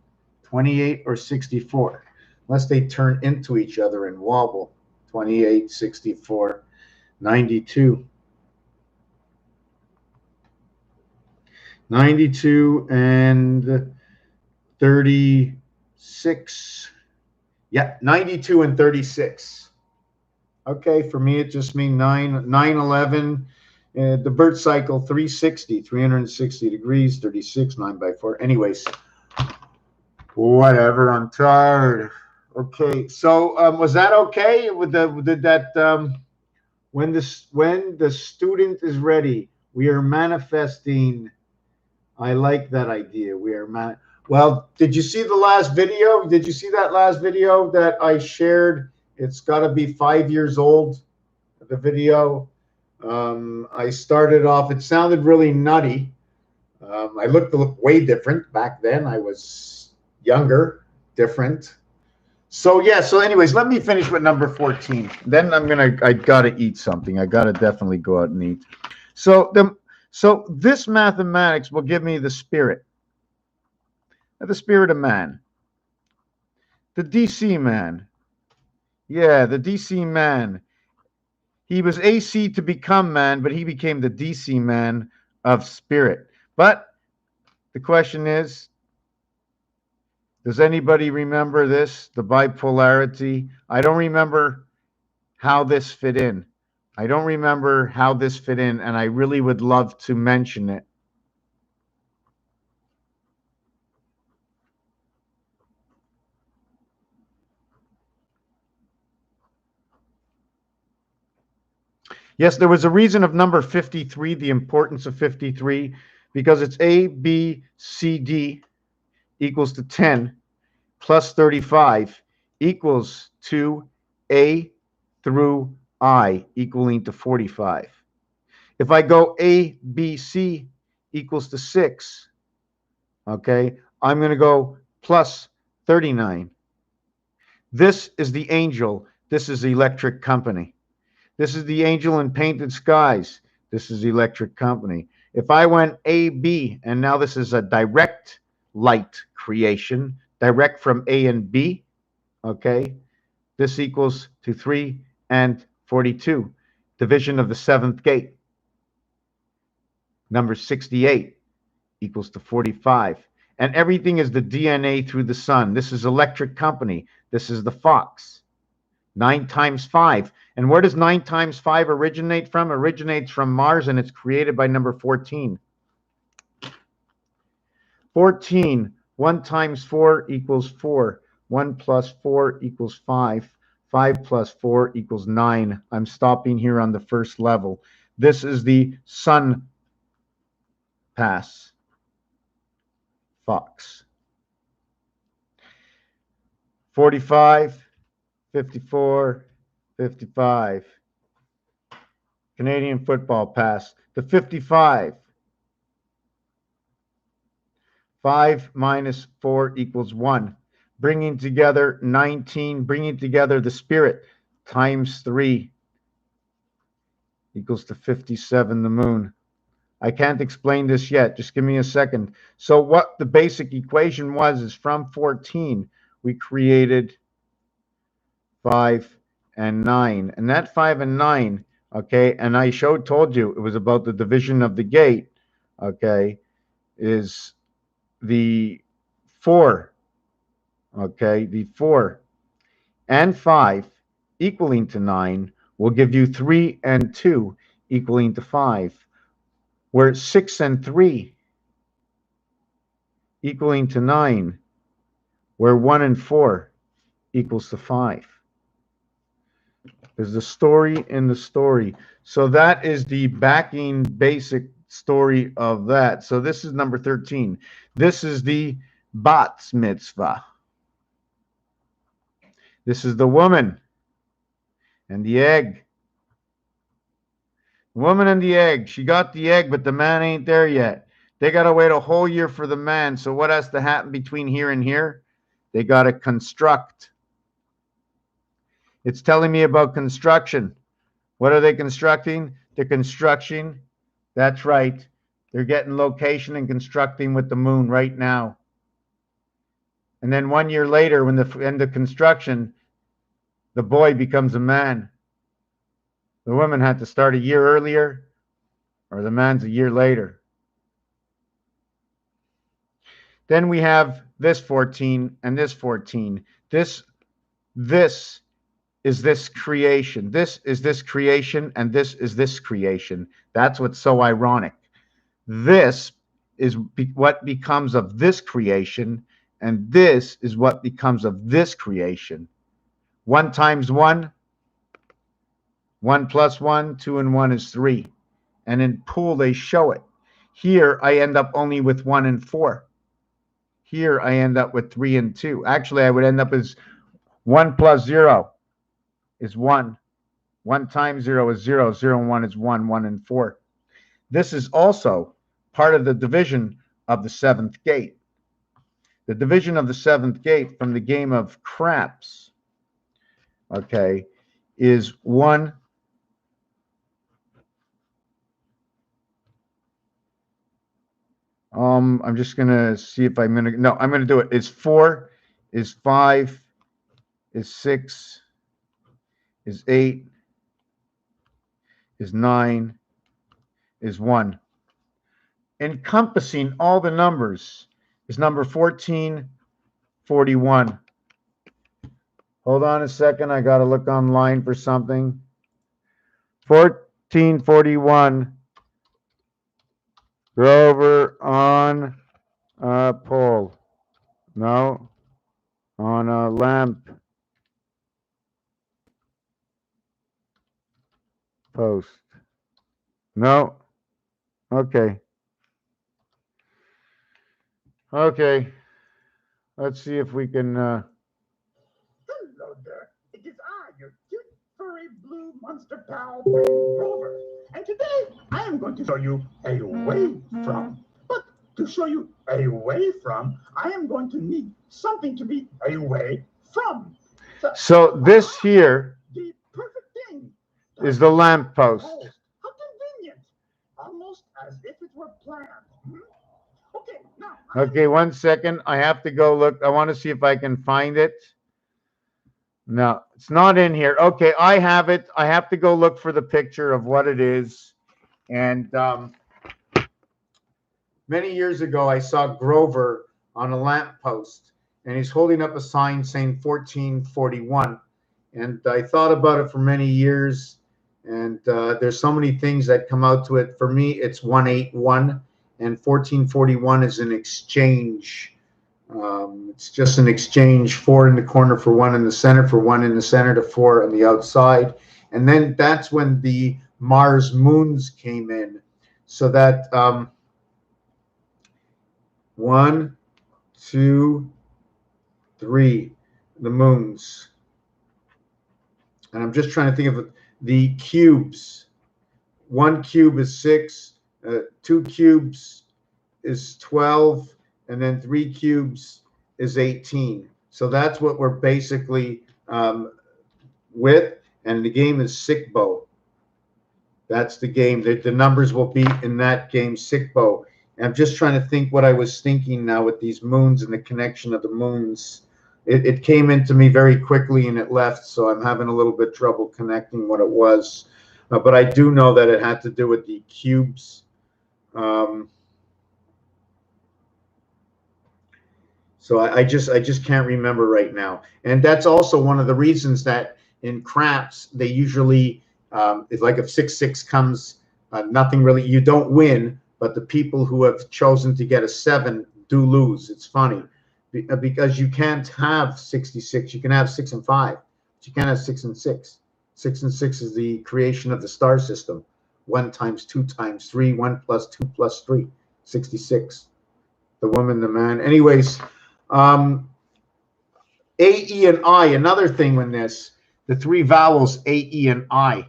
28 or 64. Unless they turn into each other and wobble. 28, 64, 92. 92 and 36. Yeah, 92 and 36. Okay, for me, it just means 911. The birth cycle, 360, 360 degrees, 36, 9 by 4. Anyways, whatever, I'm tired. Okay, so was that okay? When the student is ready, we are manifesting. I like that idea. Well, did you see the last video? Did you see that last video that I shared? It's got to be 5 years old, the video. I started off, it sounded really nutty. I looked way different back then. I was younger, different. So yeah, so anyways, let me finish with number 14. Then I gotta eat something. I gotta definitely go out and eat. So this mathematics will give me the spirit of man. The DC man. Yeah, the DC man. He was AC to become man, but he became the DC man of spirit. But the question is, does anybody remember this, the bipolarity? I don't remember how this fit in. I don't remember how this fit in, and I really would love to mention it. Yes, there was a reason of number 53, the importance of 53, because it's A, B, C, D equals to 10 plus 35 equals to A through I equaling to 45. If I go A, B, C equals to 6, okay, I'm going to go plus 39. This is the angel. This is the electric company. This is the angel in painted skies. This is the electric company. If I went A, B, and now this is a direct light creation, direct from A and B, okay, this equals to 3 and 42. Division of the 7th gate. Number 68 equals to 45. And everything is the DNA through the sun. This is electric company. This is the fox. 9 times 5. And where does 9 times 5 originate from? It originates from Mars, and it's created by number 14. 14. 1 times 4 equals 4. 1 plus 4 equals 5. 5 plus 4 equals 9. I'm stopping here on the first level. This is the sun pass. Fox. 45. 54, 55, Canadian football pass. The 55. 5 minus 4 equals 1. Bringing together 19, bringing together the spirit times 3 equals to 57, the moon. I can't explain this yet. Just give me a second. So what the basic equation was is from 14, we created 5 and 9. And that 5 and 9, okay, and I told you it was about the division of the gate, okay, is the 4, okay, the 4 and 5 equaling to 9 will give you 3 and 2 equaling to 5. Where 6 and 3 equaling to 9, where 1 and 4 equals to 5. There's the story in the story. So that is the backing basic story of that. So this is number 13. This is the bat mitzvah. This is the woman and the egg. Woman and the egg. She got the egg, but the man ain't there yet. They got to wait a whole year for the man. So what has to happen between here and here? They got to construct. It's telling me about construction. What are they constructing? They're constructing. That's right. They're getting location and constructing with the moon right now. And then 1 year later, when the end of construction, the boy becomes a man. The woman had to start a year earlier, or the man's a year later. Then we have this 14 and this 14. This is this creation. This is this creation, and this is this creation. That's what's so ironic. This is what becomes of this creation, and this is what becomes of this creation. 1 times 1. 1 plus 1, 2 and 1 is 3. And in pool, they show it. Here, I end up only with 1 and 4. Here, I end up with 3 and 2. Actually, I would end up as 1 plus 0 is 1. 1 times 0 is 0. 0 and 1 is 1. 1 and 4. This is also part of the division of the 7th gate. The division of the 7th gate from the game of craps, okay, is 1. I'm just going to see if I'm going to, no, I'm going to do it. It's 4, is 5, is 6, is 8, is 9, is 1. Encompassing all the numbers is number 1441. Hold on a second. I got to look online for something. 1441. Grover on a pole. No. On a lamp post. No. Okay. Okay. Let's see if we can. Hello there. It is I, your cute, furry, blue monster pal, Grover. And today, I am going to show you away from. But to show you away from, I am going to need something to be away from. So this here the perfect thing is the lamp post. How convenient. Almost as if it were planned. Okay, now. Okay, 1 second. I have to go look. I want to see if I can find it. No, it's not in here. Okay, I have it. I have to go look for the picture of what it is. And many years ago, I saw Grover on a lamppost, and he's holding up a sign saying 1441. And I thought about it for many years, and there's so many things that come out to it. For me, it's 181, and 1441 is an exchange. It's just an exchange, 4 in the corner for 1 in the center, for 1 in the center to 4 on the outside. And then that's when the Mars moons came in. So that 1, 2, 3, the moons. And I'm just trying to think of the cubes. 1 cube is 6, 2 cubes is 12, and then 3 cubes is 18. So that's what we're basically with, and the game is sick bow. That's the game. The numbers will be in that game, sick bow. And I'm just trying to think what I was thinking now with these moons and the connection of the moons. It came into me very quickly and it left, so I'm having a little bit trouble connecting what it was. But I do know that it had to do with the cubes. So I just can't remember right now. And that's also one of the reasons that in craps they usually, it's like if 6-6 comes, nothing really, you don't win, but the people who have chosen to get a 7 do lose. It's funny because you can't have 66. You can have 6 and 5, but you can't have 6 and 6. 6 and 6 is the creation of the star system. 1 times 2 times 3, 1 plus 2 plus 3, 66. The woman, the man. Anyways, A, E, and I. Another thing in this, the 3 vowels A, E, and I.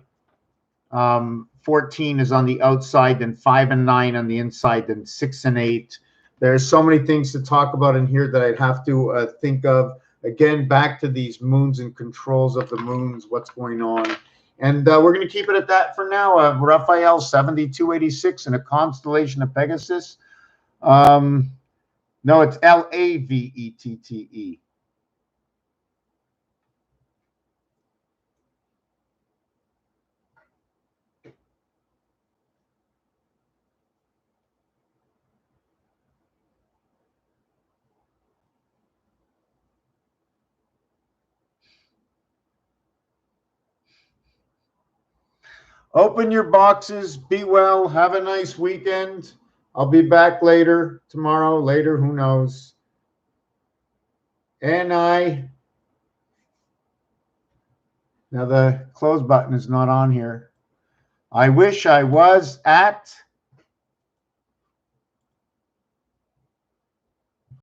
14 is on the outside, then 5 and 9 on the inside, then 6 and 8. There's so many things to talk about in here that I'd have to think of. Again, back to these moons and controls of the moons, what's going on. And we're going to keep it at that for now. Raphael 7286 in a constellation of Pegasus. No, it's LAVETTE. Open your boxes. Be well. Have a nice weekend. I'll be back later, tomorrow, later, who knows. And now the close button is not on here. I wish I was at